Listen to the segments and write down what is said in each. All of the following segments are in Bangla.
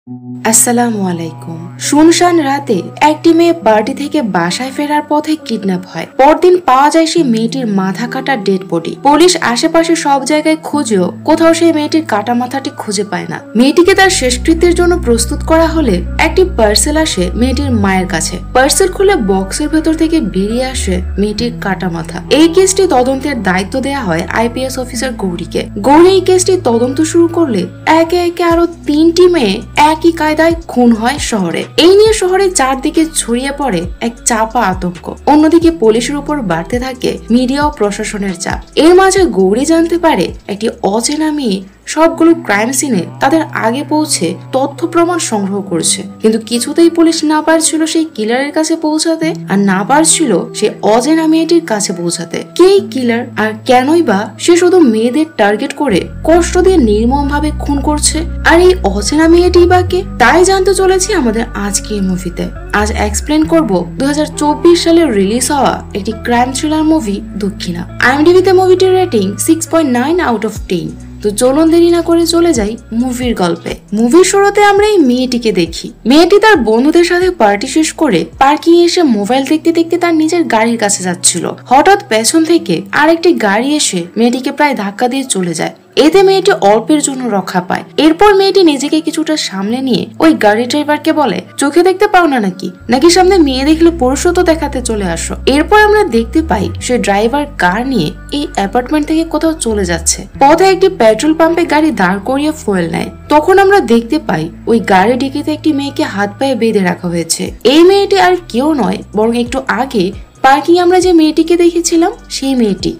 আসসালামু আলাইকুম। শুনশান রাতে একটি মেয়ে পার্টি থেকে বাসায় ফেরার পথে কিডন্যাপ হয়। পরদিন পাওয়া যায় সেই মেয়েটির মাথা কাটা ডেড বডি। পুলিশ আশেপাশে সব জায়গায় খুঁজেও কোথাও সেই মেয়েটির কাটা মাথাটি খুঁজে পায় না। মেয়েটিকে তার শেষকৃত্যের জন্য প্রস্তুত করা হলে একটি পার্সেল আসে মেয়েটির মায়ের কাছে। পার্সেল খুলে বক্সের ভেতর থেকে বেরিয়ে আসে মেয়েটির কাটা মাথা। এই কেসটি তদন্তের দায়িত্ব দেয়া হয় আইপিএস অফিসার গৌরীকে। গৌরী এই কেসটি তদন্ত শুরু করলে একে একে আরো 3টি মেয়ে একই কায়দায় খুন হয় শহরে। এই নিয়ে শহরে চারদিকে ছড়িয়ে পড়ে এক চাপা আতঙ্ক। অন্যদিকে পুলিশের উপর বাড়তে থাকে মিডিয়া ও প্রশাসনের চাপ। এর মাঝে গৌরী জানতে পারে একটি অচেনা মেয়ে সবগুলো ক্রাইম সিনে তাদের আগে পৌঁছে তথ্য প্রমাণ সংগ্রহ করছে, কিন্তু কিছুতেই পুলিশ না পারছিল সেই কিলারের কাছে পৌঁছাতে, আর না পারছিল সে অচেনা মেয়েটির কাছে পৌঁছাতে। কে কিলার আর কেনই বা সে শুধু মেয়েদের টার্গেট করে কষ্ট দিয়ে নির্মম ভাবে খুন করছে, আর এই অচেনা মেয়েটি বা কে, তাই জানতে চলেছি আমাদের আজকের মুভিতে। আজ এক্সপ্লেন করব 2024 সালে রিলিজ হওয়া একটি ক্রাইম থ্রিলার মুভি দক্ষিণা। আইএমডিবিতে মুভিটির রেটিং 6.9 আউট অফ 10। তো চলুন দেরি না করে চলে যাই মুভির গল্পে। মুভির শুরুতে আমরা এই মেয়েটিকে দেখি। মেয়েটি তার বন্ধুদের সাথে পার্টি শেষ করে পার্কিং এ এসে মোবাইল দেখতে দেখতে তার নিজের গাড়ির কাছে যাচ্ছিল। হঠাৎ পেছন থেকে আরেকটি গাড়ি এসে মেয়েটিকে প্রায় ধাক্কা দিয়ে চলে যায়। এতে মেয়েটি অল্পের জন্য রক্ষা পায়। এরপর মেয়েটি নিজেকে কিছুটা সামলে নিয়ে ওই গাড়ি ড্রাইভারকে বলে, চোখে দেখতে পাও না নাকি সামনে মেয়ে দেখলে পুরুষত্ব দেখাতে চলে আসো। এরপর আমরা দেখতে পাই সে ড্রাইভার কার নিয়ে এই অ্যাপার্টমেন্ট থেকে কোথাও চলে যাচ্ছে। পথে একটি পেট্রোল পাম্পে গাড়ি দাঁড় করিয়ে ফুয়েল নেয়। তখন আমরা দেখতে পাই ওই গাড়ি ডিকিতে একটি মেয়েকে হাত পায়ে বেঁধে রাখা হয়েছে। এই মেয়েটি আর কেউ নয়, বরং একটু আগে পার্কিং আমরা যে মেয়েটিকে দেখেছিলাম সেই মেয়েটি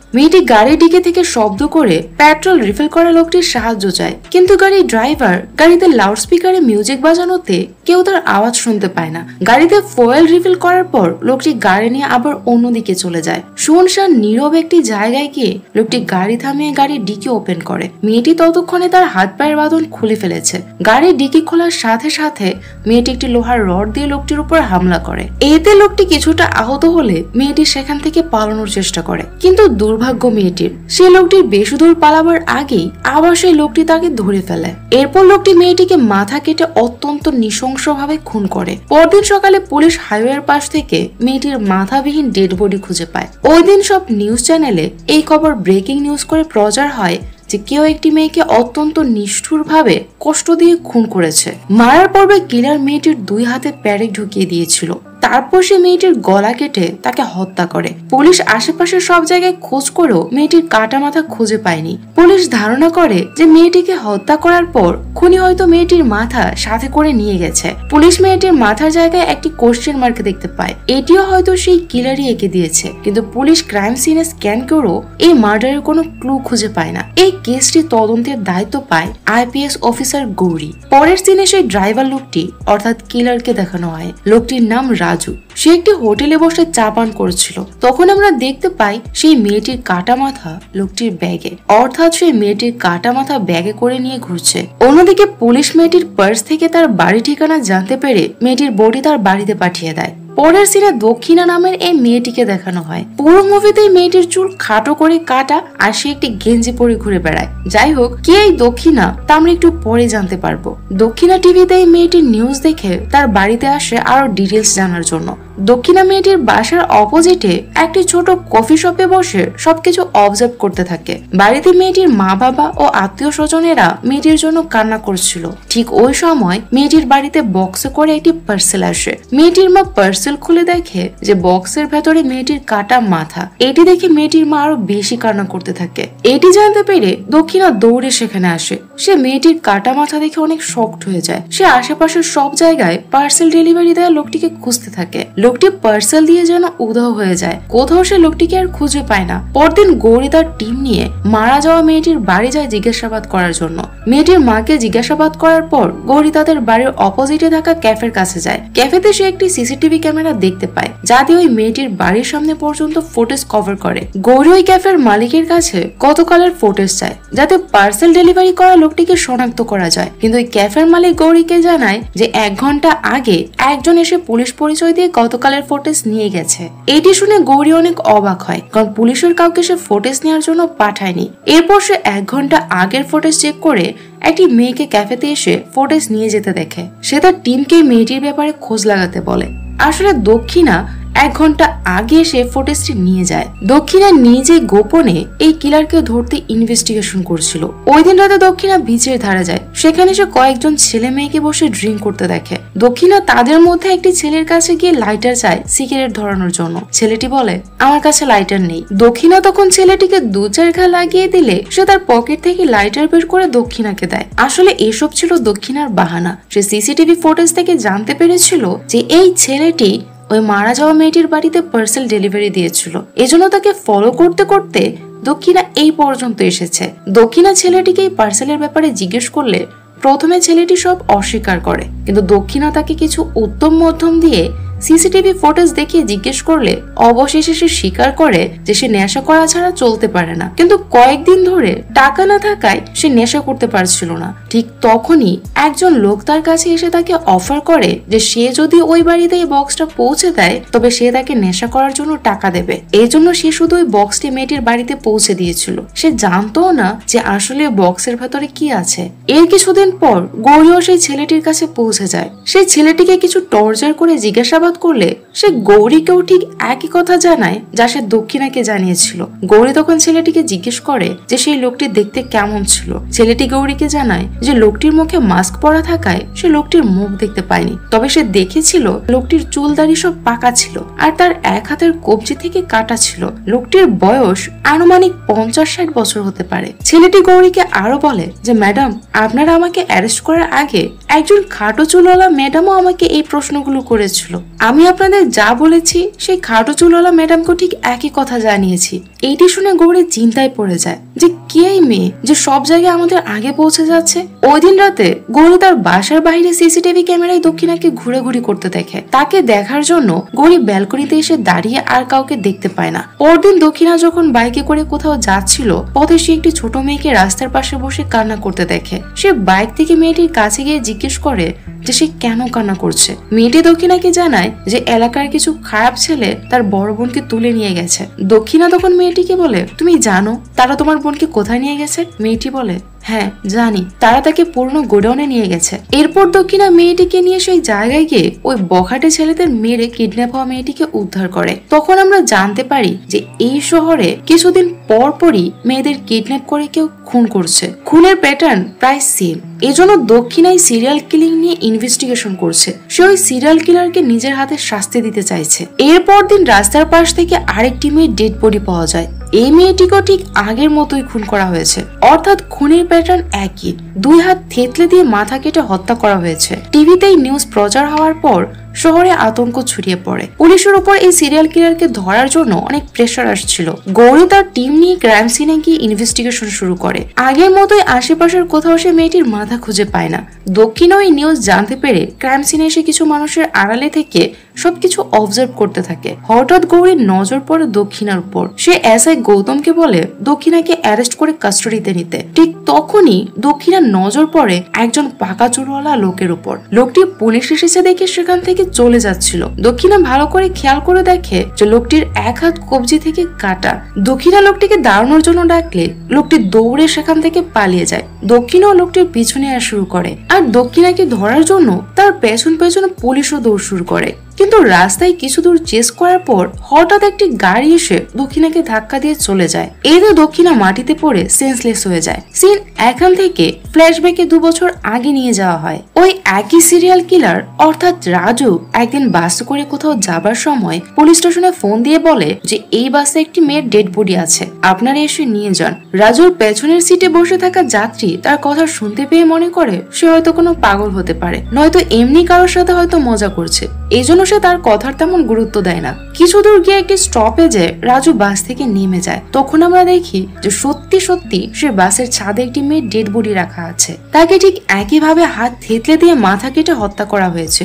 গাড়ির ডিকি থেকে শব্দ করে পেট্রোল রিফিল করা লোকটির সাহায্য চায়, কিন্তু গাড়ির ড্রাইভার গাড়িতে লাউড স্পিকারে মিউজিক বাজানোতে কেউ তার আওয়াজ শুনতে পায় না। গাড়িতে ফুয়েল রিফিল করার পর লোকটি গাড়ি নিয়ে আবার অন্যদিকে চলে যায়। শুনশান নীরব একটি জায়গায় গিয়ে লোকটি গাড়ি থামিয়ে গাড়ির ডিকি ওপেন করে। মেয়েটি ততক্ষণে তার হাত পায়ের বাঁধন খুলে ফেলেছে। গাড়ির ডিকি খোলার সাথে সাথে মেয়েটি একটি লোহার রড দিয়ে লোকটির উপর হামলা করে। এতে লোকটি কিছুটা আহত হলে মেয়েটি সেখান থেকে পালানোর চেষ্টা করে, কিন্তু দুর্ভাগ্য মেয়েটির, সে লোকটির বেসুদূর পালাবার আগেই আবার সেই লোকটি তাকে ধরে ফেলে। এরপর লোকটি মেয়েটিকে মাথা কেটে অত্যন্ত নৃশংসভাবে খুন করে। পরদিন সকালে পুলিশ হাইওয়ের পাশ থেকে মেয়েটির মাথাবিহীন ডেড বডি খুঁজে পায়। ওই দিন সব নিউজ চ্যানেলে এই খবর ব্রেকিং নিউজ করে প্রচার হয় যে কেউ একটি মেয়েকে অত্যন্ত নিষ্ঠুর ভাবে কষ্ট দিয়ে খুন করেছে। মারার পর্বে কিলার মেয়েটির 2 হাতে প্যারেক ঢুকিয়ে দিয়েছিল। তারপর সে মেয়েটির গলা কেটে তাকে হত্যা করে। পুলিশ আশেপাশের সব জায়গায় খোঁজ করেও মেয়েটির কাটা মাথা খুঁজে পায়নি। পুলিশ ধারণা করে যে মেয়েটিকে হত্যা করার পর খুনি হয়তো মেয়েটির মাথা সাথে করে নিয়ে গেছে। পুলিশ মেয়েটির মাথার জায়গায় একটি কোশ্চেন মার্ক দেখতে পায়, এটিও হয়তো সেই কিলারই এঁকে দিয়েছে। কিন্তু পুলিশ ক্রাইম সিনে স্ক্যান করেও এই মার্ডারের কোনো ক্লু খুঁজে পায় না। এই কেসটি তদন্তের দায়িত্ব পায় আইপিএস অফিসার গৌরী। পরের সিনে সেই ড্রাইভার লোকটি অর্থাৎ কিলারকে দেখানো হয়। লোকটির নাম রাজু। সে একটি হোটেলে বসে চা পান করছিল। তখন আমরা দেখতে পাই সেই মেয়েটির কাটা মাথা লোকটির ব্যাগে, অর্থাৎ সেই মেয়েটির কাটা মাথা ব্যাগে করে নিয়ে ঘুরছে। অন্যদিকে পুলিশ মেয়েটির পার্স থেকে তার বাড়ি ঠিকানা জানতে পেরে মেয়েটির বডি তার বাড়িতে পাঠিয়ে দেয়। পরের সিনে দক্ষিণা নামের এই মেয়েটিকে দেখানো হয়। পুরো মুভিতেই মেয়েটির চুল খাটো করে কাটা, আর সে একটি গেঞ্জি পরে ঘুরে বেড়ায়। যাই হোক, কে এই দক্ষিণা তা আমরা একটু পরে জানতে পারবো। দক্ষিণা টিভিতে এই মেয়েটির নিউজ দেখে তার বাড়িতে আসে আরো ডিটেলস জানার জন্য। দক্ষিণা মেয়েটির বাসার অপোজিটে একটি ছোট কফি শপে বসে সবকিছু অবজার্ভ করতে থাকে। বাড়িতে মেয়েটির মা বাবা ও আত্মীয় স্বজনেরা মেয়েটির জন্য কান্না করছিল। ঠিক ওই সময় মেয়েটির বাড়িতে বক্সে করে একটি পার্সেল আসে। মেয়েটির মা পার্সেল খুলে দেখে যে বক্সের ভেতরে মেয়েটির কাটা মাথা। এটি দেখে মেয়েটির মা আরো বেশি কান্না করতে থাকে। এটি জানতে পেরে দক্ষিণা দৌড়ে সেখানে আসে। সে মেয়েটির কাটা মাথা দেখে অনেক শকড হয়ে যায়। সে আশেপাশের সব জায়গায় পার্সেল ডেলিভারি দেওয়া লোকটিকে খুঁজতে থাকে। লোকটি পার্সেল দিয়ে যেন উধাও হয়ে যায়। কোথাও সে লোকটিকে আর খুঁজে পায় না। পরদিন গৌরী তার টিম নিয়ে মারা যাওয়া মেয়েটির বাড়ি যায় জিজ্ঞাসাবাদ করার জন্য। মেয়েটির মাকে জিজ্ঞাসাবাদ করার পর গৌরী তাদের বাড়ির অপোজিটে থাকা ক্যাফের কাছে যায়। ক্যাফেতে সে একটি সিসিটিভি ক্যামেরা দেখতে পায়। যা দিয়ে ওই মেয়েটির বাড়ির সামনে পর্যন্ত ফুটেজ কভার করে। গৌরী ওই ক্যাফের মালিকের কাছে গতকালের ফুটেজ চায় যাতে পার্সেল ডেলিভারি করা লোকটিকে শনাক্ত করা যায়, কিন্তু ওই ক্যাফের মালিক গৌরীকে জানায় যে 1 ঘন্টা আগে একজন এসে পুলিশ পরিচয় দিয়ে গতকালের ফুটেজ নিয়ে গেছে। এটি শুনে গৌরী অনেক অবাক হয়, কারণ পুলিশের কাউকে সে ফুটেজ নেওয়ার জন্য পাঠায়নি। এরপর সে 1 ঘন্টা আগের ফুটেজ চেক করে একটি মেয়েকে ক্যাফেতে এসে ফুটেজ নিয়ে যেতে দেখে। সে তার টিমকে মেয়েটির ব্যাপারে খোঁজ লাগাতে বলে। আসলে দক্ষিণা 1 ঘন্টা আগে সে ফুটেজটি নিয়ে যায়। দক্ষিণা নিজে গোপনে এই কিলারকে ধরতে ইনভেস্টিগেশন করছিল। ওই দিন রাতে দক্ষিণা বিচের ধারে যায়। সেখানে সে কয়েকজন ছেলে মেয়েকে বসে ড্রিঙ্ক করতে দেখে। দক্ষিণা তাদের মধ্যে একটি ছেলের কাছে গিয়ে লাইটার চায় সিগারেট ধরানোর জন্য। ছেলেটি বলে, আমার কাছে লাইটার নেই। দক্ষিণা তখন ছেলেটিকে 2-4 ঘা লাগিয়ে দিলে সে তার পকেট থেকে লাইটার বের করে দক্ষিণাকে দেয়। আসলে এসব ছিল দক্ষিণার বাহানা। সে সিসিটিভি ফুটেজ থেকে জানতে পেরেছিল যে এই ছেলেটি ওই মারা যাওয়া মেয়েটির বাড়িতে পার্সেল ডেলিভারি দিয়েছিল। এজন্য তাকে ফলো করতে করতে দক্ষিণা এই পর্যন্ত এসেছে। দক্ষিণা ছেলেটিকে এই পার্সেলের ব্যাপারে জিজ্ঞেস করলে প্রথমে ছেলেটি সব অস্বীকার করে, কিন্তু দক্ষিণা তাকে কিছু উত্তম মধ্যম দিয়ে সিসিটিভি ফুটেজ দেখিয়ে জিজ্ঞেস করলে অবশেষে সে স্বীকার করে যে সে নেশা করা ছাড়া চলতে পারে না, কিন্তু কয়েকদিন ধরে টাকা না থাকায় সে নেশা করতে পারছিল না। ঠিক তখনই একজন লোক তার কাছে এসে তাকে অফার করে যে সে যদি ওই বাড়িতে এই বক্সটা পৌঁছে দেয় তবে সে তাকে নেশা করার জন্য টাকা দেবে। এই জন্য সে শুধু ওই বক্সটি মেয়েটির বাড়িতে পৌঁছে দিয়েছিল। সে জানতো না যে আসলে বক্সের ভেতরে কি আছে। এর কিছুদিন পর গৌরীও সেই ছেলেটির কাছে পৌঁছে যায়। সেই ছেলেটিকে কিছু টর্চার করে জিজ্ঞাসাবাদ করলে সে গৌরীকেও ঠিক একই কথা জানায় যা সে দক্ষিণাকে জানিয়েছিল। গৌরী তখন ছেলেটিকে জিজ্ঞেস করে যে সেই লোকটি দেখতে কেমন ছিল। ছেলেটি গৌরীকে জানায় যে লোকটির মুখে মাস্ক পরা থাকায় সে লোকটির মুখ দেখতে পায়নি, তবে সে দেখেছিল লোকটির চুল দাড়ি সব পাকা ছিল আর তার এক হাতের কবজি থেকে কাটা ছিল। লোকটির বয়স আনুমানিক 50-60 বছর হতে পারে। ছেলেটি গৌরীকে আরো বলে যে ম্যাডাম, আপনারা আমাকে অ্যারেস্ট করার আগে একজন খাটো চুলওয়ালা ম্যাডামও আমাকে এই প্রশ্নগুলো করেছিল। আমি আপনাদের যা বলেছি সেই খাটো চুলওয়ালা ম্যাডামকে ঠিক একই কথা জানিয়েছি। এইটি শুনে গৌরী চিন্তায় পড়ে যায় যে কে এই মেয়ে যে সব জায়গায় আমাদের আগে পৌঁছে যাচ্ছে। ওই দিন রাতে গৌরী তার বাসার বাইরে সিসিটিভি ক্যামেরায় দক্ষিণাকে ঘুরাঘুরি করতে দেখে। তাকে দেখার জন্য গৌরী ব্যালকনিতে এসে দাঁড়িয়ে আর কাউকে দেখতে পায় না। পরদিন দক্ষিণা যখন বাইকে করে কোথাও যাচ্ছিল পথে সে একটি ছোট মেয়েকে রাস্তার পাশে বসে কান্না করতে দেখে। সে বাইক থেকে মেয়েটির কাছে গিয়ে জিজ্ঞেস করে যে সে কেন কান্না করছে। মেয়েটি দক্ষিণাকে জানায় যে এলাকার কিছু খারাপ ছেলে তার বড় বোনকে তুলে নিয়ে গেছে। দক্ষিণা তখন মেয়েটিকে বলে, তুমি জানো তারা তোমার বোনকে কোথায় নিয়ে গেছে? মেয়েটি বলে, হ্যাঁ জানি, তারা তাকে পুরনো গোডাউনে নিয়ে গেছে। এরপর দক্ষিণা মেয়েটিকে নিয়ে সেই জায়গায় গিয়ে ওই বখাটে ছেলেদের মেরে কিডন্যাপ হওয়া মেয়েটিকে উদ্ধার করে। তখন আমরা জানতে পারি যে এই শহরে কিছুদিন পরপরই মেয়েদের কিডন্যাপ করে কেউ খুন করছে। খুনের প্যাটার্ন প্রায় সেম। এজন্য দক্ষিণাই সিরিয়াল কিলিং নিয়ে ইনভেস্টিগেশন করছে। সে ওই সিরিয়াল কিলারকে নিজের হাতে শাস্তি দিতে চাইছে। এরপর দিন রাস্তার পাশ থেকে আরেকটি মেয়ের ডেড বডি পাওয়া যায়। এই মেয়েটিকেও ঠিক আগের মতোই খুন করা হয়েছে, অর্থাৎ খুনের প্যাটার্ন একই। 2 হাত থেতলে দিয়ে মাথা কেটে হত্যা করা হয়েছে। টিভিতে এই নিউজ প্রচার হওয়ার পর শহরে আতঙ্ক ছড়িয়ে পড়ে। পুলিশের উপর এই সিরিয়াল কিলারকে ধরার জন্য অনেক প্রেসার আসছিল। গৌরী তার টিম নিয়ে ক্রাইম সিনে গিয়ে ইনভেস্টিগেশন শুরু করে। আগের মতোই আশেপাশের কোথাও সে মেয়েটির মাথা খুঁজে পায় না। দক্ষিণও এই নিউজ জানতে পেরে ক্রাইম সিনে এসে কিছু মানুষের আড়ালে থেকে সবকিছু অবজার্ভ করতে থাকে। হঠাৎ গৌরীর নজর পড়ে দক্ষিণার উপর। সে এসআই গৌতমকে বলে দক্ষিণাকে অ্যারেস্ট করে কাস্টডিতে নিতে। ঠিক তখনই দক্ষিণার নজর পড়ে একজন পাকা চুলওয়ালা লোকের উপর। লোকটি পুলিশ এসেছে দেখে সেখান থেকে চলে যাচ্ছিল। দক্ষিণা ভালো করে খেয়াল করে দেখে যে লোকটির এক হাত কবজি থেকে কাটা। দক্ষিণা লোকটিকে দাঁড়ানোর জন্য ডাকলে লোকটি দৌড়ে সেখান থেকে পালিয়ে যায়। দক্ষিণাও লোকটির পিছনে আসা শুরু করে আর দক্ষিণাকে ধরার জন্য তার পেছন পেছনে পুলিশও দৌড় শুরু করে। কিন্তু রাস্তায় কিছু দূর চেস করার পর হঠাৎ একটি গাড়ি এসে দক্ষিণাকে ধাক্কা দিয়ে চলে যায়। এতে দক্ষিণা মাটিতে পড়ে সেন্সলেস হয়ে যায়। সিন এখান থেকে ফ্ল্যাশব্যাকে 2 বছর আগে নিয়ে যাওয়া হয়। ওই একই সিরিয়াল কিলার অর্থাৎ রাজু একদিন বাসে করে কোথাও যাবার সময় পুলিশ স্টেশনে ফোন দিয়ে বলে যে এই বাসে একটি মেয়ের ডেড বডি আছে, আপনারা এসে নিয়ে যান। রাজুর পেছনের সিটে বসে থাকা যাত্রী তার কথা শুনতে পেয়ে মনে করে সে হয়তো কোনো পাগল হতে পারে, নয়তো এমনি কারোর সাথে হয়তো মজা করছে। এই জন্য সে তার কথার তেমন গুরুত্ব দেয় না। কিছু দূর গিয়ে একটি স্টপেজে রাজু বাস থেকে নেমে যায়। তখন আমরা দেখি যে সত্যি সত্যি সে বাসের ছাদে একটি মেয়ের ডেড বডি রাখা আছে। তাকে ঠিক একইভাবে হাত থেতলে দিয়ে মাথা কেটে হত্যা করা হয়েছে।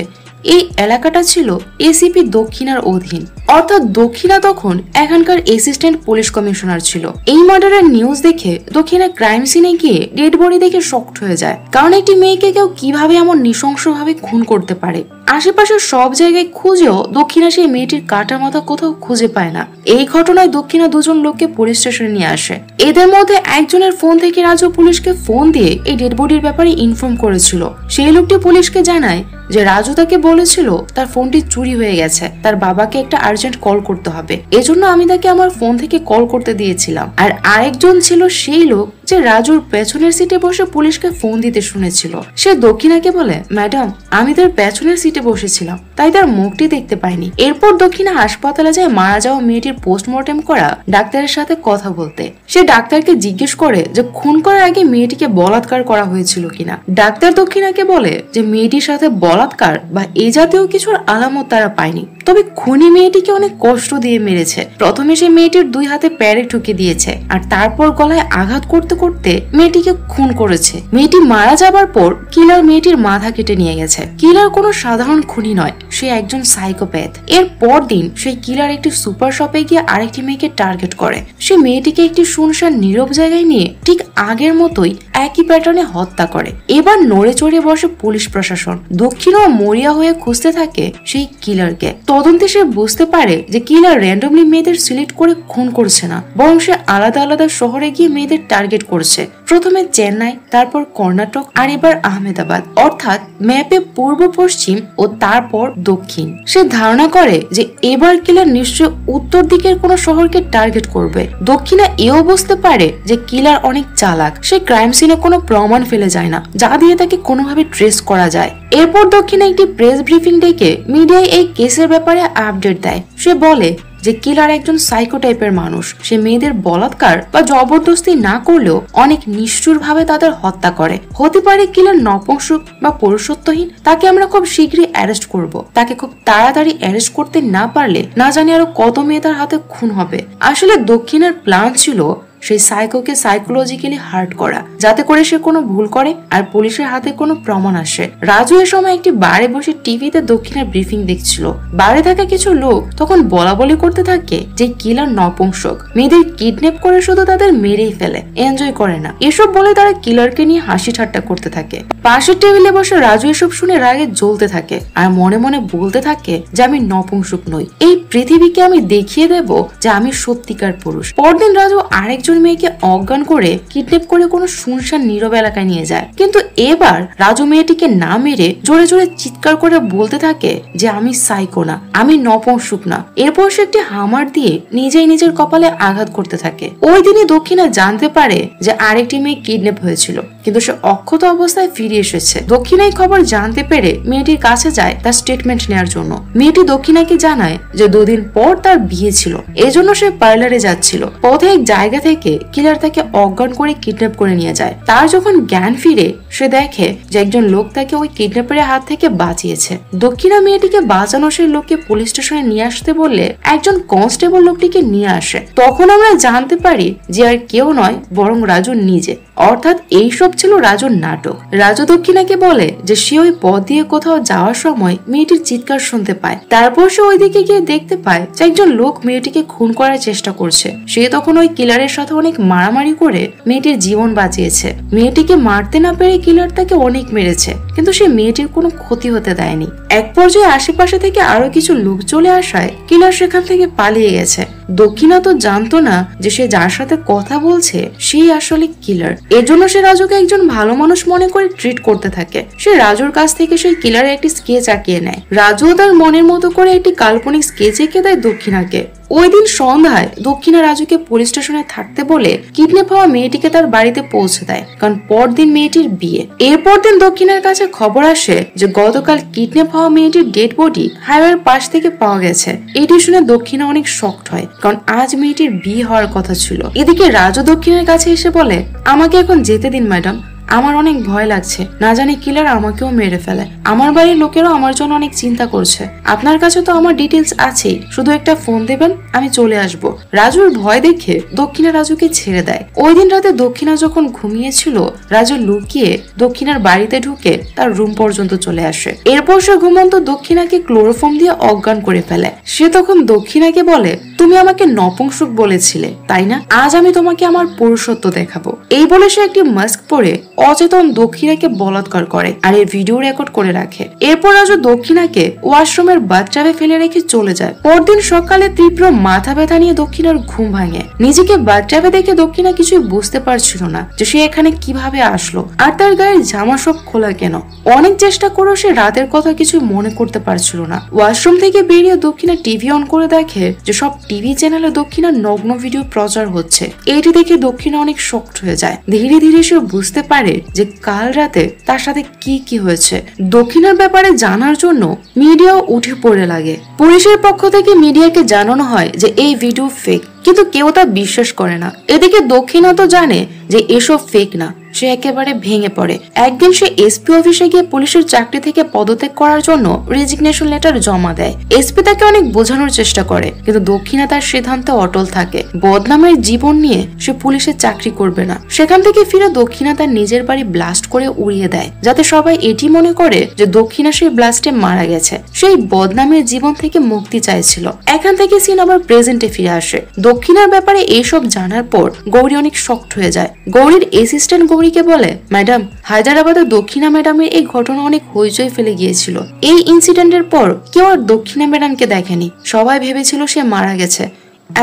এই এলাকাটা ছিল এসিপি দক্ষিণার অধীন, অর্থাৎ দক্ষিণা তখন এখানকার অ্যাসিস্ট্যান্ট পুলিশ কমিশনার ছিল। এই মার্ডারের নিউজ দেখে দক্ষিণা ক্রাইম সিনে গিয়ে ডেড বডি দেখে শকড হয়ে যায়, কারণ একটি মেয়েকে কেউ কিভাবে এমন নৃশংসভাবে খুন করতে পারে। আশেপাশের সব জায়গায় খুঁজেও দক্ষিণা সেই মেয়েটির কাটা মাথা কোথাও খুঁজে পায় না। এই ঘটনায় দক্ষিণা দুজন লোককে পুলিশ স্টেশনে নিয়ে আসে। এদের মধ্যে একজনের ফোন থেকে রাজু পুলিশকে ফোন দিয়ে এই ডেড বডির ব্যাপারে ইনফর্ম করেছিল। সেই লোকটি পুলিশকে জানায় যে রাজু তাকে বলেছিল তার ফোনটি চুরি হয়ে গেছে, তার বাবাকে একটা আর্জেন্ট কল করতে হবে, এজন্য আমি তাকে আমার ফোন থেকে কল করতে দিয়েছিলাম। আর আরেকজন ছিল সেই লোক যে রাজুর পেছনের সিটে বসে পুলিশকে ফোন দিতে শুনেছিল। সে দক্ষিণাকে বলে, ম্যাডাম আমি তার পেছনের সিটে বসেছিলাম, তাই তার মুখটি দেখতে পাইনি। এরপর দক্ষিণা হাসপাতালে যায় মারা যাওয়া মেয়েটির পোস্টমর্টেম করা ডাক্তারের সাথে কথা বলতে। সে ডাক্তারকে জিজ্ঞেস করে যে খুন করার আগে মেয়েটিকে বলাৎকার করা হয়েছিল কিনা। ডাক্তার দক্ষিণাকে বলে যে মেয়েটির সাথে বলাৎকার বা এই জাতীয় কিছুর আলামত তারা পায়নি, তবে খুনি মেয়েটিকে অনেক কষ্ট দিয়ে মেরেছে। প্রথমে সে মেয়েটির দুই হাতে প্যারে ঠুকে দিয়েছে আর তারপর গলায় আঘাত করতে করতে মেয়েটিকে খুন করেছে। মেয়েটি মারা যাবার পর কিলার মেয়েটির মাথা কেটে নিয়ে গেছে। কিলার কোনো সাধারণ খুনি নয়, সে একজন সাইকোপ্যাথ। এর পর দিন সেই কিলার একটি সুপার শপে গিয়ে আরেকটি মেয়েকে টার্গেট করে। সে মেয়েটিকে একটি শুনশান নীরব জায়গায় নিয়ে ঠিক আগের মতোই একই প্যাটার্নে হত্যা করে। এবার নড়ে চড়ে বসে পুলিশ প্রশাসন। দক্ষিণও মরিয়া হয়ে খুঁজতে থাকে সেই কিলারকে। তদন্তে সে বুঝতে পারে যে কিলার র্যান্ডমলি মেয়েদের সিলেক্ট করে খুন করছে না, বরং সে আলাদা আলাদা শহরে গিয়ে মেয়েদের টার্গেট করছে। প্রথমে চেন্নাই, তারপর কর্ণাটক আর এবার আহমেদাবাদ, অর্থাৎ ম্যাপে পূর্ব পশ্চিম ও তারপর দক্ষিণ। সে ধারণা করে যে এবার কিলার নিশ্চয় উত্তর দিকের কোন শহরকে টার্গেট করবে। দক্ষিণা এও বুঝতে পারে যে কিলার অনেক চালাক। সে ক্রাইম সিনে কোনো প্রমাণ ফেলে যায় না যা দিয়ে তাকে কোনোভাবে ট্রেস করা যায়। এরপর দক্ষিণা একটি প্রেস ব্রিফিং ডেকে মিডিয়ায় এই কেসের ব্যাপারে আপডেট দেয়। সে বলে যে কিলার একজন সাইকো টাইপের মানুষ। সে মেয়েদের বলাৎকার বা জবরদস্তি না করলেও অনেক নিষ্ঠুর ভাবে তাদের হত্যা করে। হতে পারে কিলার নপুংসক বা পুরুষত্বহীন। তাকে আমরা খুব শীঘ্রই অ্যারেস্ট করব। তাকে খুব তাড়াতাড়ি অ্যারেস্ট করতে না পারলে না জানি আরো কত মেয়ে তার হাতে খুন হবে। আসলে দক্ষিণের প্ল্যান ছিল সেই সাইকোকে সাইকোলজিক্যালি হার্ট করা, যাতে করে সে কোনো ভুল করে আর পুলিশের হাতে কোনো প্রমাণ আসে। রাজু এ সময় একটি বারে বসে টিভিতে দক্ষিণের ব্রিফিং দেখছিল। বারে থাকা কিছু লোক তখন বলা বলি করতে থাকে যে কিলার নপুংসক, মেয়েদের কিডন্যাপ করে শুধু তাদের মেরেই ফেলে, এনজয় করে না। এসব বলে তারা কিলারকে নিয়ে হাসি ঠাট্টা করতে থাকে। পাশের টেবিলে বসে রাজু এসব শুনে রাগে জ্বলতে থাকে আর মনে মনে বলতে থাকে যে আমি নপুংসক নই, এই পৃথিবীকে আমি দেখিয়ে দেব যে আমি সত্যিকার পুরুষ। পরদিন রাজু আরেকজন মেয়েকে অজ্ঞান করে কিডন্যাপ করে কোনো শুনশান নীরব এলাকায় নিয়ে যায়। কিন্তু এবার রাজু মেয়েটিকে না মেরে জোরে জোরে চিৎকার করে বলতে থাকে যে আমি সাইকো না, আমি নপুংসক না। এরপর সে একটি হামার দিয়ে নিজেই নিজের কপালে আঘাত করতে থাকে। ওই দিনই দক্ষিণা জানতে পারে যে আরেকটি মেয়ে কিডন্যাপ হয়েছিল, কিন্তু সে অক্ষত অবস্থায় ফিরে এসেছে। দক্ষিণাই খবর জানতে পেরে মেয়েটির কাছে যায় তার স্টেটমেন্ট নেওয়ার জন্য। মেয়েটি দক্ষিণাকে জানায় যে দুদিন পর তার বিয়ে ছিল, এজন্য সে পার্লারে যাচ্ছিল। পথে এক জায়গা থেকে কিলার তাকে অজ্ঞান করে কিডন্যাপ করে নিয়ে যায়। তার যখন জ্ঞান ফিরে সে দেখে যে একজন লোক তাকে ওই কিডন্যাপের হাত থেকে বাঁচিয়েছে। দক্ষিণা মেয়েটিকে বাঁচানো সেই লোককে পুলিশ স্টেশনে নিয়ে আসতে বললে একজন কনস্টেবল লোকটিকে নিয়ে আসে। তখন আমরা জানতে পারি যে আর কেউ নয় বরং রাজু নিজে, অর্থাৎ এইসব ছিল রাজুর নাটক। রাজু দক্ষিণাকে বলে যে সে ওই পথ দিয়ে কোথাও যাওয়ার সময় মেয়েটির চিৎকার শুনতে পায়। তারপর সে ওইদিকে গিয়ে দেখতে পায় যে একজন লোক মেয়েটিকে খুন করার চেষ্টা করছে। সে তখন ওই কিলারের সাথে অনেক মারামারি করে মেয়েটির জীবন বাঁচিয়েছে। মেয়েটিকে মারতে না পেরে কিলার তাকে অনেক মেরেছে, কিন্তু সে মেয়েটির কোনো ক্ষতি হতে দেয়নি। এক পর্যায়ে আশেপাশে থেকে আরো কিছু লোক চলে আসায় কিলার সেখান থেকে পালিয়ে গেছে। দক্ষিণা তো জানতো না যে সে যার সাথে কথা বলছে সেই আসলে কিলার। এর জন্য সে রাজুকে একজন ভালো মানুষ মনে করে ট্রিট করতে থাকে। সে রাজুর কাছ থেকে সেই কিলারের একটি স্কেচ আঁকিয়ে নেয়। রাজু তার মনের মতো করে একটি কাল্পনিক স্কেচ এঁকে দেয় দক্ষিণাকে। ওই দিন সন্ধ্যায় দক্ষিণা রাজুকে পুলিশ স্টেশনে থাকতে বলে কিডন্যাপ হওয়া মেয়েটিকে তার বাড়িতে পৌঁছে দেয়, কারণ পরদিন মেয়েটির বিয়ে। এরপর দিন দক্ষিণার কাছে খবর আসে যে গতকাল কিডন্যাপ হওয়া মেয়েটির ডেড বডি হাইওয়ের পাশ থেকে পাওয়া গেছে। এটি শুনে দক্ষিণা অনেক শকড হয়, কারণ আজ মেয়েটির বিয়ে হওয়ার কথা ছিল। এদিকে রাজু দক্ষিণার কাছে এসে বলে, আমাকে এখন যেতে দিন ম্যাডাম, আমার অনেক ভয় লাগছে, না জানি কিলার আমাকেও মেরে ফেলে। আমার বাড়ির লোকেরাও আমার জন্য অনেক চিন্তা করছে। আপনার কাছে তো আমার ডিটেলস আছেই, শুধু একটা ফোন দেবেন, আমি চলে আসব। রাজুর ভয় দেখে দক্ষিণা রাজুকে ছেড়ে দেয়। ওই দিন রাতে দক্ষিণা যখন ঘুমিয়েছিল, রাজু লুকিয়ে দক্ষিণার বাড়িতে ঢুকে তার রুম পর্যন্ত চলে আসে। এরপর সে ঘুমন্ত দক্ষিণাকে ক্লোরোফর্ম দিয়ে অজ্ঞান করে ফেলে। সে তখন দক্ষিণাকে বলে, তুমি আমাকে নপুংসক বলেছিলে তাই না, আজ আমি তোমাকে আমার পুরুষত্ব দেখাবো। এই বলে সে একটি মাস্ক পরে অচেতন দক্ষিণাকে বলাৎকার করে আর এর ভিডিও রেকর্ড করে রাখে। এরপর রাজু দক্ষিণাকে ওয়াশরুমের বাথটাবে ফেলে রেখে চলে যায়। পরদিন সকালে তীব্র মাথা ব্যথা নিয়ে দক্ষিণার ঘুম ভাঙে। নিজেকে বাথটাবে দেখে দক্ষিণা কিছুই বুঝতে পারছিল না যে সে এখানে কিভাবে আসলো আর তার গায়ের জামা সব খোলা কেন। অনেক চেষ্টা করেও সে রাতের কথা কিছু মনে করতে পারছিল না। ওয়াশরুম থেকে বেরিয়ে দক্ষিণা টিভি অন করে দেখে যে সব টিভি চ্যানেলে দক্ষিণার নগ্ন ভিডিও প্রচার হচ্ছে। এটি দেখে দক্ষিণা অনেক শকড হয়ে যায়। ধীরে ধীরে সে বুঝতে পারে যে কাল রাতে তার সাথে কি হয়েছে। দক্ষিণার ব্যাপারে জানার জন্য মিডিয়াও উঠে পড়ে লাগে। পুলিশের পক্ষ থেকে মিডিয়াকে জানানো হয় যে এই ভিডিও ফেক, কিন্তু কেউ তা বিশ্বাস করে না। এদিকে দক্ষিণা তো জানে যে এসব ফেক না, সে একেবারে ভেঙে পড়ে। একদিন সে এসপি অফিসে গিয়ে পুলিশের চাকরি থেকে পদত্যাগ করার জন্য রেজিগনেশন লেটার জমা দেয়। এসপি তাকে অনেক বোঝানোর চেষ্টা করে, কিন্তু দক্ষিণা তার সিদ্ধান্তে অটল থাকে। বদনামের জীবন নিয়ে সে পুলিশের চাকরি করবে না। সেখান থেকে ফিরে দক্ষিণা তার নিজের বাড়ি ব্লাস্ট করে উড়িয়ে দেয়, যাতে সবাই এটি মনে করে যে দক্ষিণা সেই ব্লাস্টে মারা গেছে। সেই বদনামের জীবন থেকে মুক্তি চাইছিল। এখান থেকে সিন আবার প্রেজেন্টে ফিরে আসে। দক্ষিণার ব্যাপারে এইসব জানার পর গৌরী অনেক শকড হয়ে যায়। গৌরীর অ্যাসিস্ট্যান্ট গৌরীকে বলে, ম্যাডাম, হায়দ্রাবাদে দক্ষিণা ম্যাডামের এই ঘটনা অনেক হইচই ফেলে গিয়েছিল। এই ইনসিডেন্টের পর কেউ আর দক্ষিণা ম্যাডামকে দেখেনি। সবাই ভেবেছিল সে মারা গেছে।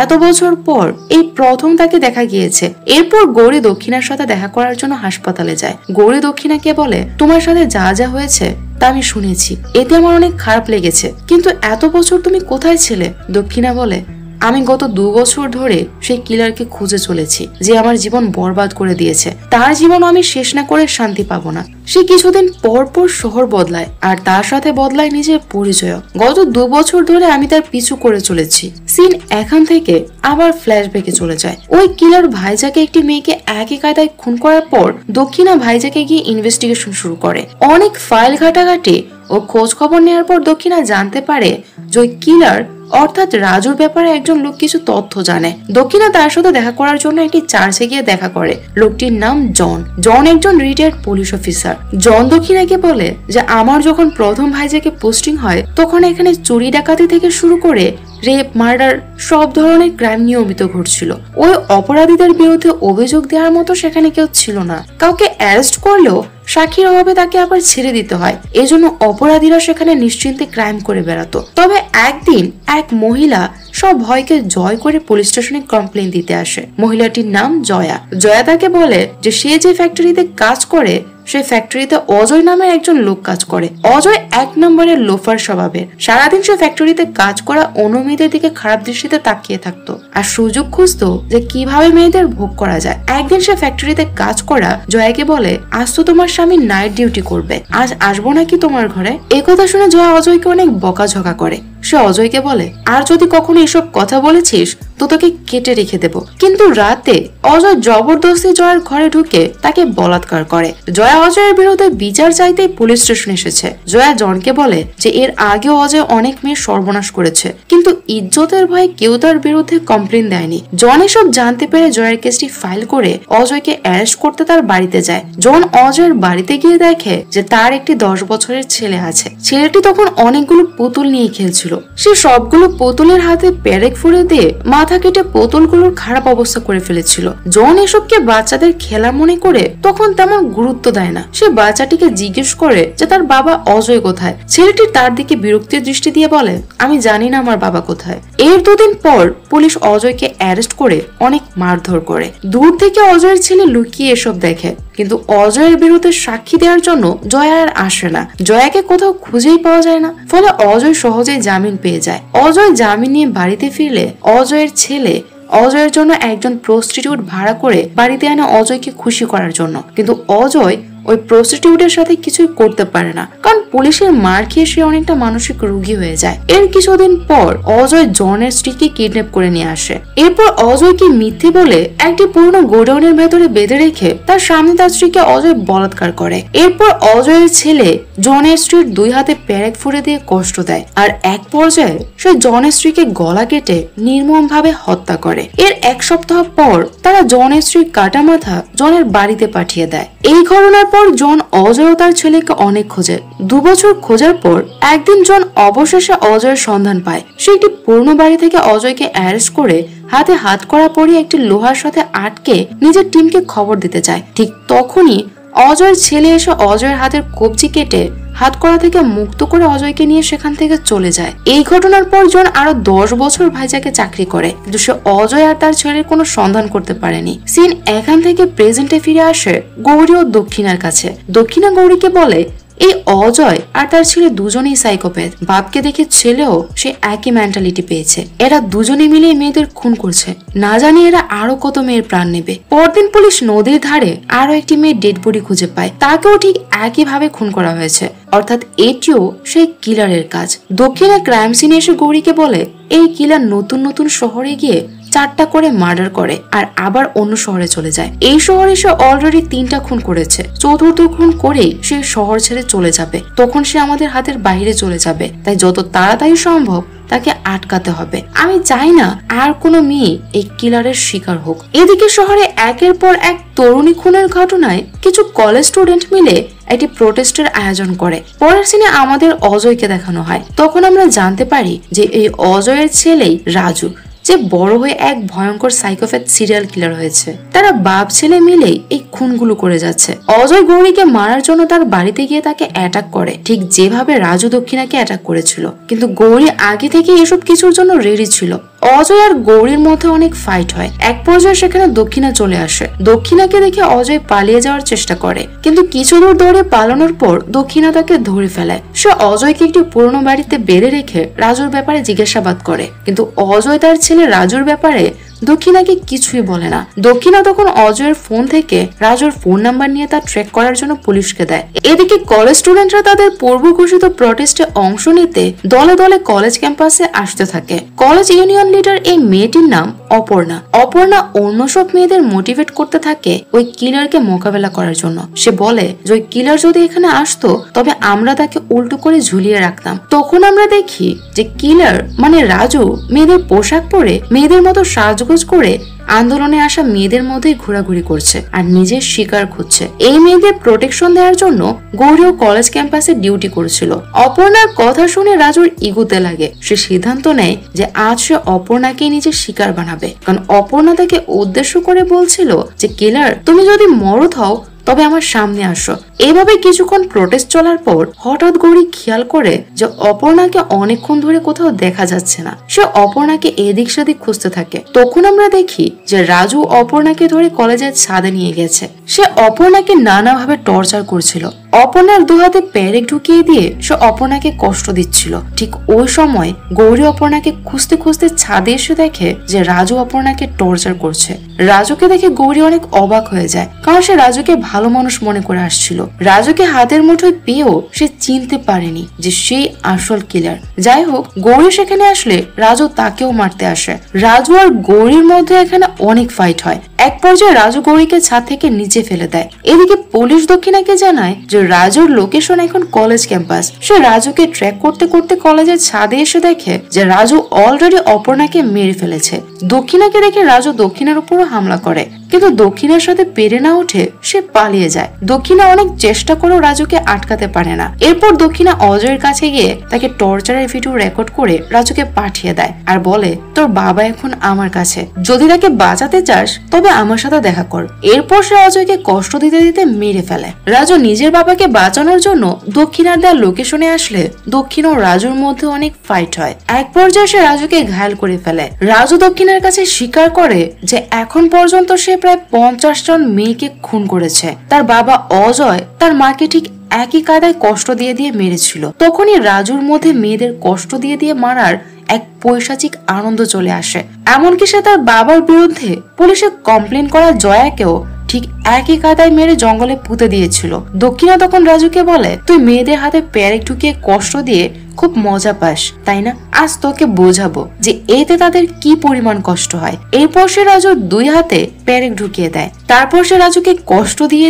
এত বছর পর এই প্রথম তাকে দেখা গিয়েছে। এরপর গৌরী দক্ষিণার সাথে দেখা করার জন্য হাসপাতালে যায়। গৌরী দক্ষিণাকে বলে, তোমার সাথে যা যা হয়েছে তা আমি শুনেছি, এতে আমার অনেক খারাপ লেগেছে, কিন্তু এত বছর তুমি কোথায় ছিলে? দক্ষিণা বলে, আমি গত 2 বছর ধরে সেই কিলারকে খুঁজে চলেছি, যে আমার জীবন বরবাদ করে দিয়েছে। তার জীবন আমি শেষ না করে শান্তি পাবো না। সে কিছুদিন পর পর শহর বদলায় আর তার সাথে বদলায় নিজের পরিচয়। গত 2 বছর ধরে আমি তার পিছু করে চলেছি। সিন এখান থেকে আবার ফ্ল্যাশব্যাকে চলে যায়। ওই কিলার ভাইজাকে একটি মেয়েকে একই কায়দায় খুন করার পর দক্ষিণা ভাইজাকে গিয়ে ইনভেস্টিগেশন শুরু করে। অনেক ফাইল ঘাটাঘাটি ও খোঁজ খবর নেওয়ার পর দক্ষিণা জানতে পারে যে ওই কিলার অর্থাৎ রাজুর ব্যাপারে একজন লোক কিছু তথ্য জানে। দক্ষিণা তার সাথে দেখা করার জন্য একটি চার্চে গিয়ে দেখা করে। লোকটির নাম জন। জন একজন রিটায়ার্ড পুলিশ অফিসার। জন দক্ষিণাকে বলে যে আমার যখন প্রথম ভাইজাকে পোস্টিং হয় তখন এখানে চুরি ডাকাতি থেকে শুরু করে রেপ, মার্ডার সব ধরনের ক্রাইম নিয়মিত ঘটছিল। ওই অপরাধীদের বিরুদ্ধে অভিযোগ দেওয়ার মতো সেখানে কেউ ছিল না। কাউকে অ্যারেস্ট করলেও সাক্ষীর অভাবে তাকে আবার ছেড়ে দিতে হয়। এজন্য অপরাধীরা সেখানে নিশ্চিন্তে ক্রাইম করে বেড়াতো। তবে একদিন এক মহিলা সব ভয়কে জয় করে পুলিশ স্টেশনে কমপ্লেন দিতে আসে। মহিলাটির নাম জয়া। জয়া তাকে বলে যে সে যে ফ্যাক্টরিতে কাজ করে সেই ফ্যাক্টরিতে অজয় নামের একজন লোক কাজ করে। অজয় 1 নম্বরের লোফার স্বভাবের। সারাদিন সে ফ্যাক্টরিতে কাজ করা অন্য মেয়েদের দিকে খারাপ দৃষ্টিতে তাকিয়ে থাকতো আর সুযোগ খুঁজতো যে কিভাবে মেয়েদের ভোগ করা যায়। একদিন সে ফ্যাক্টরিতে কাজ করা জয়াকে বলে, আজ তো তোমার স্বামী নাইট ডিউটি করবে, আজ আসবো নাকি তোমার ঘরে? একথা শুনে জয়া অজয়কে অনেক বকাঝকা করে। সে অজয়কে বলে, আর যদি কখনো এসব কথা বলেছিস তো তোকে কেটে রেখে দেব। কিন্তু রাতে অজয় জবরদস্তি জয়ের ঘরে ঢুকে তাকে বলাৎকার করে। জয়া অজয়ের বিরুদ্ধে বিচার চাইতেই পুলিশ স্টেশন এসেছে। জয়া জনকে বলে যে এর আগে অজয় অনেক মেয়ে সর্বনাশ করেছে, কিন্তু ইজ্জতের ভয়ে কেউ তার বিরুদ্ধে কমপ্লেন দেয়নি। জন এসব জানতে পেরে জয়ের কেসটি ফাইল করে অজয়কে অ্যারেস্ট করতে তার বাড়িতে যায়। জন অজয়ের বাড়িতে গিয়ে দেখে যে তার একটি 10 বছরের ছেলে আছে। ছেলেটি তখন অনেকগুলো পুতুল নিয়ে খেলছিল। সে সবগুলো পুতুলের হাতে পেরেক ফুঁড়ে দিয়ে মাথা কেটে পুতুলগুলোর খারাপ অবস্থা করে ফেলেছিল। জন এসবকে বাচ্চাদের খেলা মনে করে তখন তেমন গুরুত্ব দেয় না। সে বাচ্চাটিকে জিজ্ঞেস করে যে তার বাবা অজয় কোথায়। ছেলেটি তার দিকে বিরক্তির দৃষ্টি দিয়ে বলে, আমি জানি না আমার বাবা কোথায়। এর 2 দিন পর পুলিশ অজয়কে অ্যারেস্ট করে অনেক মারধর করে। দূর থেকে অজয়ের ছেলে লুকিয়ে এসব দেখে, কিন্তু অজয়ের বিরুদ্ধে সাক্ষী দেওয়ার জন্য জয়া আর আসে না। জয়াকে কোথাও খুঁজেই পাওয়া যায় না। ফলে অজয় সহজেই জামিন পেয়ে যায়। অজয় জামিন নিয়ে বাড়িতে ফিরলে অজয়ের ছেলে অজয়ের জন্য একজন প্রস্টিটিউট ভাড়া করে বাড়িতে আনে অজয়কে খুশি করার জন্য, কিন্তু অজয় ওই প্রস্টিটিউটের সাথে কিছুই করতে পারে না, কারণ পুলিশের মার খেয়ে সে অনেকটা মানসিক রোগী হয়ে যায়। এর কিছুদিন পর অজয় জনের স্ত্রীকে কিডন্যাপ করে নিয়ে আসে। এরপর অজয়কে মিথ্যে বলে একটি পুরনো গোডাউনের ভেতরে বেঁধে রেখে তার সামনে তার স্ত্রীকে অজয় বলাৎকার করে। এরপর অজয়ের ছেলে জনের স্ত্রীর 2 হাতে পেরেক ফুঁড়ে দিয়ে কষ্ট দেয়, আর এক পর্যায়ে সে জনের স্ত্রীকে গলা কেটে নির্মম ভাবে হত্যা করে। এর 1 সপ্তাহ পর তারা জনের স্ত্রীর কাটা মাথা জনের বাড়িতে পাঠিয়ে দেয়। এই ঘটনার পর জন অজয় ও তার ছেলেকে অনেক খোঁজে। 2 বছর খোঁজার পর একদিন জন অবশেষে অজয়ের সন্ধান পায়। সে একটি পুরনো বাড়ি থেকে অজয়কে অ্যারেস্ট করে হাতে হাত করা পরিয়ে একটি লোহার সাথে আটকে নিজের টিমকে খবর দিতে চায়। ঠিক তখনই অজয়ের ছেলে এসে অজয়ের হাতের কবজি কেটে হাত করা থেকে মুক্ত করে অজয়কে নিয়ে সেখান থেকে চলে যায়। এই ঘটনার পর জন আরো 10 বছর ভাইজাকে চাকরি করে, কিন্তু সে অজয় আর তার ছেলের কোনো সন্ধান করতে পারেনি। সিন এখান থেকে প্রেজেন্টে ফিরে আসে গৌরী ও দক্ষিণার কাছে। দক্ষিণা গৌরীকে বলে এই অজয় আর তার ছেলে দুজনেই সাইকোপ্যাথ। বাপকে দেখে ছেলেও সে একই মেন্টালিটি পেয়েছে। এরা দুজনে মিলে মেয়েদের খুন করছে, না জানি এরা আরো কত মেয়ের প্রাণ নেবে। পরদিন পুলিশ নদীর ধারে আরো একটি মেয়ের ডেড বডি খুঁজে পায়, তাকেও ঠিক একই ভাবে খুন করা হয়েছে, অর্থাৎ এটিও সেই কিলারের কাজ। দক্ষিণা ক্রাইম সিনে এসে গৌরীকে বলে এই কিলার নতুন নতুন শহরে গিয়ে 4টা করে মার্ডার করে আর আবার অন্য শহরে চলে যায়। এই শহরে সে অলরেডি 3টা খুন করেছে, 4র্থ খুন করেই সে শহর ছেড়ে চলে যাবে। তখন সে আমাদের হাতের বাইরে চলে যাবে, তাই যত তাড়াতাড়ি সম্ভব তাকে আটকাতে হবে। আমি চাই না আর কোনো মেয়ে এই কিলারের শিকার হোক। এদিকে শহরে একের পর এক তরুণী খুনের ঘটনায় কিছু কলেজ স্টুডেন্ট মিলে একটি প্রোটেস্টের আয়োজন করে। পরের সিনে আমাদের অজয়কে দেখানো হয়। তখন আমরা জানতে পারি যে এই অজয়ের ছেলেই রাজু, যে বড় হয়ে এক ভয়ঙ্কর সাইকোপ্যাথ সিরিয়াল কিলার হয়েছে। তারা বাপ ছেলে মিলেই এই খুনগুলো করে যাচ্ছে। অজয় গৌরীকে মারার জন্য তার বাড়িতে গিয়ে তাকে অ্যাটাক করে, ঠিক যেভাবে রাজু দক্ষিণাকে অ্যাটাক করেছিল। কিন্তু গৌরী আগে থেকে এসব কিছুর জন্য রেডি ছিল। অজয় আর গৌরীর মধ্যে অনেক ফাইট হয়। এক পর্যায়ে সেখানে দক্ষিণা চলে আসে। দক্ষিণাকে দেখে অজয় পালিয়ে যাওয়ার চেষ্টা করে, কিন্তু কিছু দূর দৌড়ে পালানোর পর দক্ষিণা তাকে ধরে ফেলে। সে অজয়কে একটি পুরনো বাড়িতে বেঁধে রেখে রাজুর ব্যাপারে জিজ্ঞাসাবাদ করে, কিন্তু অজয় তার ছেলে রাজুর ব্যাপারে দক্ষিণাকে কিছুই বলে না। দক্ষিণা তখন অজয়ের ফোন থেকে রাজুর ফোন নাম্বার নিয়ে তা ট্র্যাক করার জন্য পুলিশকে দেয়। এদিকে কলেজ স্টুডেন্টরা তাদের পূর্ব ঘোষিত প্রটেস্টে অংশ নিতে দলে দলে কলেজ ক্যাম্পাসে আসতে থাকে। কলেজ ইউনিয়ন লিডার এই মেয়েটির নাম অপর্ণা। অপর্ণা অন্য সব মেয়েদের মোটিভেট করতে থাকে ওই কিলারকে মোকাবেলা করার জন্য। সে বলে যে ওই কিলার যদি এখানে আসতো তবে আমরা তাকে উল্টো করে ঝুলিয়ে রাখতাম। তখন আমরা দেখি যে কিলার মানে রাজু মেয়েদের পোশাক পরে মেয়েদের মতো সাজগোজ করে আন্দোলনে আসা মেয়েদের মধ্যে ঘোরাঘুরি করছে আর নিজের শিকার খুঁজছে। এই মেয়েদের প্রোটেকশন দেওয়ার জন্য গৌরীও কলেজ ক্যাম্পাসে ডিউটি করেছিল। অপর্ণার কথা শুনে রাজুর ইগোতে লাগে। সে সিদ্ধান্ত নেয় যে আজ সে অপর্ণাকে নিজের শিকার বানাবে, কারণ অপর্ণা তাকে উদ্দেশ্য করে বলছিল যে কিলার তুমি যদি মরদ হও তবে আমার সামনে আসো। এভাবে কিছুক্ষণ প্রোটেস্ট চলার পর হঠাৎ গৌরী খেয়াল করে যে অপর্ণাকে অনেকক্ষণ ধরে কোথাও দেখা যাচ্ছে না। সে অপর্ণাকে এদিক সেদিক খুঁজতে থাকে। তখন আমরা দেখি যে রাজু অপর্ণাকে ধরে কলেজের ছাদে নিয়ে গেছে। সে অপর্ণাকে নানাভাবে টর্চার করছিল। অপর্ণার 2 হাতে পেরেক ঢুকিয়ে দিয়ে সে অপর্ণাকে কষ্ট দিচ্ছিল। ঠিক ওই সময় গৌরী অপর্ণাকে খুঁজতে খুঁজতে ছাদে এসে দেখে যে রাজু অপর্ণাকে টর্চার করছে। রাজুকে দেখে গৌরী অনেক অবাক হয়ে যায়, কারণ সে রাজুকে ভালো মানুষ মনে করে আসছিল। রাজুকে হাতের মুঠোয় পেয়েও সে চিনতে পারেনি যে সেই আসল কিলার। যাই হোক, গৌরী সেখানে আসলে রাজু তাকেও মারতে আসে। রাজু আর গৌরীর মধ্যে এখানে অনেক ফাইট হয়। এক পর্যায়ে রাজু গৌরীকে ছাদ থেকে নিচে ফেলে দেয়। এদিকে পুলিশ দক্ষিণাকে জানায় যে রাজুর লোকেশন এখন কলেজ ক্যাম্পাস। সে রাজুকে ট্র্যাক করতে করতে কলেজের ছাদে এসে দেখে যে রাজু অলরেডি অপর্ণাকে মেরে ফেলেছে। দক্ষিণাকে দেখে রাজু দক্ষিণার উপরও হামলা করে, কিন্তু দক্ষিণার সাথে পেরে না উঠে সে পালিয়ে যায়। দক্ষিণা অনেক চেষ্টা করেও রাজুকে আটকাতে পারে না। এরপর দক্ষিণা অজয়ের কাছে গিয়ে তাকে টর্চারের ভিডিও রেকর্ড করে রাজুকে পাঠিয়ে দেয় আর বলে তোর বাবা এখন আমার কাছে, যদি তাকে বাঁচাতে চাস তবে আমার সাথে দেখা কর। এরপর সে অজয়কে কষ্ট দিতে দিতে মেরে ফেলে। রাজু নিজের বাবাকে বাঁচানোর জন্য দক্ষিণার দেওয়া লোকেশনে আসলে দক্ষিণ ও রাজুর মধ্যে অনেক ফাইট হয়। এক পর্যায়ে সে রাজুকে ঘায়েল করে ফেলে। রাজু দক্ষিণার কাছে স্বীকার করে যে এখন পর্যন্ত সে প্রায় 50 জন মেয়েকে খুন করেছে। তার বাবা অজয় তার মাকে ঠিক একই কায়দায় কষ্ট দিয়ে দিয়ে মেরেছিল। তখনই রাজুর মধ্যে মেয়েদের কষ্ট দিয়ে দিয়ে মারার এক পৈশাচিক আনন্দ চলে আসে। এমনকি সে তার বাবার বিরুদ্ধে পুলিশে কমপ্লেন করা জয়াকেও ঠিক একই কাদায় মেরে জঙ্গলে পুঁতে দিয়েছিল। দক্ষিণা তখন রাজুকে বলে, তুই মেয়েদের হাতে পেরেক ঢুকিয়ে কষ্ট দিয়ে খুব মজা পাস তাই না, আজ তোকে বোঝাবো যে এতে তাদের কি পরিমাণ কষ্ট হয়। এরপর সে রাজুর 2 হাতে পেরেক ঢুকিয়ে দেয়। তারপর সে রাজুকে কষ্ট দিয়ে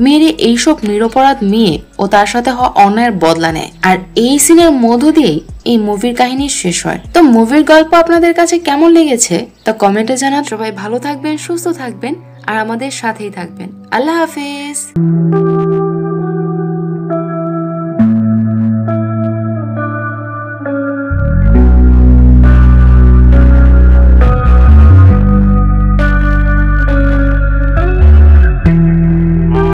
মেরে এইসব নিরপরাধ মেয়ে ও তার সাথে হওয়া অন্যায়ের বদলা নেয়। আর এই সিনের মধ্য দিয়েই এই মুভির কাহিনী শেষ হয়। তো মুভির গল্প আপনাদের কাছে কেমন লেগেছে তা কমেন্টে জানান। সবাই ভালো থাকবেন, সুস্থ থাকবেন আর আমাদের সাথেই থাকবেন। আল্লাহ হাফেজ।